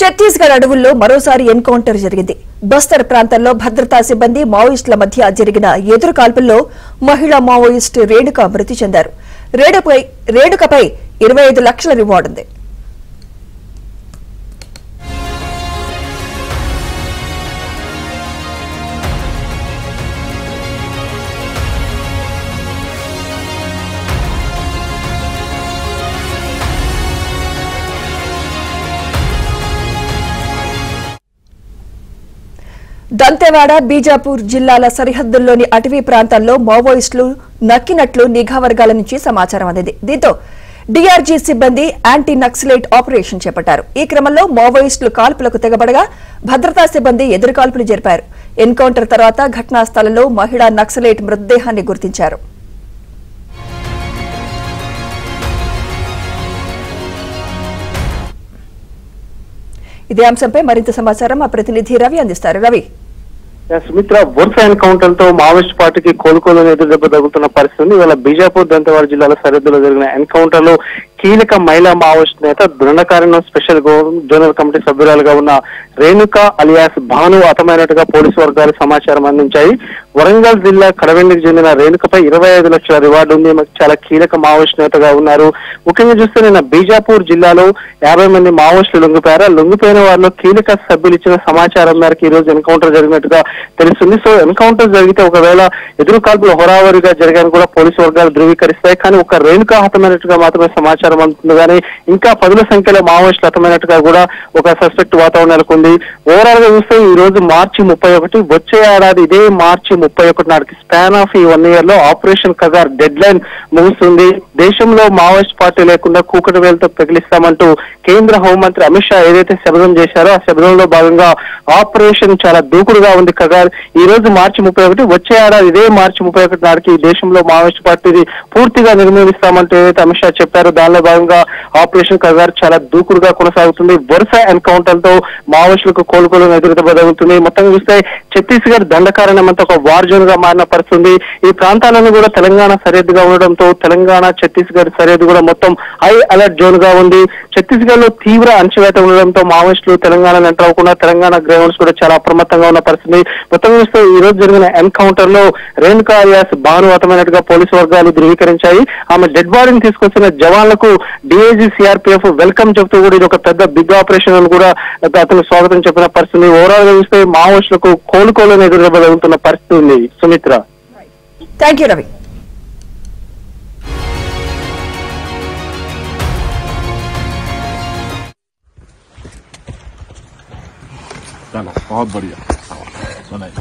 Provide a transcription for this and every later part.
ఛత్తీస్గఢ్ అడవుల్లో మరోసారి ఎన్కౌంటర్ జరిగింది. బస్తర్ ప్రాంతంలో భద్రతా సిబ్బంది మావోయిస్టుల మధ్య జరిగిన ఎదురు కాల్పుల్లో మహిళా మావోయిస్టు రేణుక మృతి చెందారు. రేణుకపై 25 లక్షల రివార్డు ఉంది. దంతెవాడ, బీజాపూర్ జిల్లాల సరిహద్దుల్లోని అటవీ ప్రాంతాల్లో మావోయిస్టులు నక్కినట్లు నిఘా వర్గాల నుంచి సమాచారం అందింది. దీంతో డీఆర్జీ సిబ్బంది యాంటీ నక్సలైట్ ఆపరేషన్ చేపట్టారు. ఈ క్రమంలో మావోయిస్టులు కాల్పులకు తెగబడగా భద్రతా సిబ్బంది ఎదురుకాల్పులు జరిపారు. ఎన్కౌంటర్ తర్వాత ఘటనా స్థలంలో మహిళా నక్సలైట్ మృతదేహాన్ని గుర్తించారు. ఇదే అంశంపై మరింత సమాచారం మా ప్రతినిధి రవి అందిస్తారు. రవి, సుమిత్ర, వరుస ఎన్కౌంటర్ తో మావోయిస్ట్ పార్టీకి కోలుకోలేని ఎదురు దెబ్బ తగ్గుతున్న పరిస్థితి. ఇవాళ బీజాపూర్, దంతెవాడ జిల్లాల సరిహద్దులో జరిగిన ఎన్కౌంటర్ లో కీలక మహిళా మావోయిస్ట్ నేత, దృఢకారణం స్పెషల్ జోనల్ కమిటీ సభ్యురాలుగా ఉన్న రేణుక అలియాస్ భాను హతమైనట్టుగా పోలీసు వర్గాలు సమాచారం అందించాయి. వరంగల్ జిల్లా కడవెండికి చెందిన రేణుకపై 25 లక్షల రివార్డు ఉంది. చాలా కీలక మావోయిస్ట్ నేతగా ఉన్నారు. ముఖ్యంగా చూస్తే నిన్న బీజాపూర్ జిల్లాలో 50 మంది మావోయిస్టులు లొంగిపోయారు. లొంగిపోయిన వారిలో కీలక సభ్యులు ఇచ్చిన సమాచారం మేరకు ఈ రోజు ఎన్కౌంటర్ జరిగినట్టుగా తెలుస్తుంది. సో ఎన్కౌంటర్ జరిగితే ఒకవేళ ఎదురు కాల్పులు హోరావరిగా జరిగాయని కూడా పోలీసు వర్గాలు ధృవీకరిస్తాయి. కానీ ఒక రేణుక హతమైనట్టుగా మాత్రమే సమాచారం అందుతుంది. కానీ ఇంకా 10ల సంఖ్యలో మావోయిస్టులు హతమైనట్టుగా కూడా ఒక సస్పెక్ట్ వాతావరణం నెలకొంది. ఓవరాల్ గా చూస్తే ఈ రోజు మార్చి 31, వచ్చే ఏడాది ఇదే మార్చి 31 నాటికి స్పాన్ ఆఫ్ ఈ 1 year లో ఆపరేషన్ కగార్ డెడ్ లైన్ ముగుస్తుంది. దేశంలో మావోయిస్ట్ పార్టీ లేకుండా కూకటి వేలతో పెగిలిస్తామంటూ కేంద్ర హోంమంత్రి అమిత్ షా ఏదైతే శపథం చేశారో ఆ శపథంలో భాగంగా ఆపరేషన్ చాలా దూకుడుగా ఉంది కగార్. ఈ రోజు మార్చి 31, వచ్చే ఏడాది ఇదే మార్చి 31 నాటికి దేశంలో మావోయిస్ట్ పార్టీని పూర్తిగా నిర్మూలిస్తామంటూ ఏదైతే అమిత్ షా చెప్పారో దానిలో భాగంగా ఆపరేషన్ కగార్ చాలా దూకుడుగా కొనసాగుతుంది. వరుస ఎన్కౌంటర్ తో మావోయిస్టులకు కోలుకోలేని ఎదురుదెబ్బ తగులుతుంది. మొత్తం చూస్తే ఛత్తీస్గఢ్ దండకారణ్యమంతా ఒక వార్ జోన్ గా మారిన పరిస్థితుంది. ఈ ప్రాంతాలను కూడా తెలంగాణ సరిహద్దుగా ఉండడంతో తెలంగాణ ఛత్తీస్గఢ్ సరిహద్దు కూడా మొత్తం హై అలర్ట్ జోన్ గా ఉంది. ఛత్తీస్గఢ్ లో తీవ్ర అణచివేత ఉండడంతో మావోయిస్టులు తెలంగాణను ఎంటర్ అవ్వకుండా తెలంగాణ గ్రౌండ్స్ కూడా చాలా అప్రమత్తంగా ఉన్న పరిస్థితి. మొత్తం చూస్తే ఈ రోజు జరిగిన ఎన్కౌంటర్ లో రేణుక అలియాస్ భాను హతమైనట్టుగా పోలీసు వర్గాలు ధృవీకరించాయి. ఆమె డెడ్ బాడీని తీసుకొచ్చిన జవాన్లకు డిఐజీ సిఆర్పిఎఫ్ వెల్కమ్ చెబుతూ కూడా ఇది ఒక పెద్ద బిగ్ ఆపరేషన్ అని కూడా అతను స్వాగతం చెప్పిన పరిస్థితి. ఓవరాల్ గా చూస్తే మావోయిస్టులకు కోలుకోలేని ఎదురుదెబ్బ తగులుతున్న పరిస్థితి ఉంది. Sumitra, thank you Ravi. चलो बहुत बढ़िया, सुनाई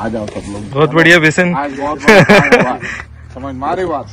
आ जाओ सब लोग। बहुत बढ़िया बेसन समझ मारे बात।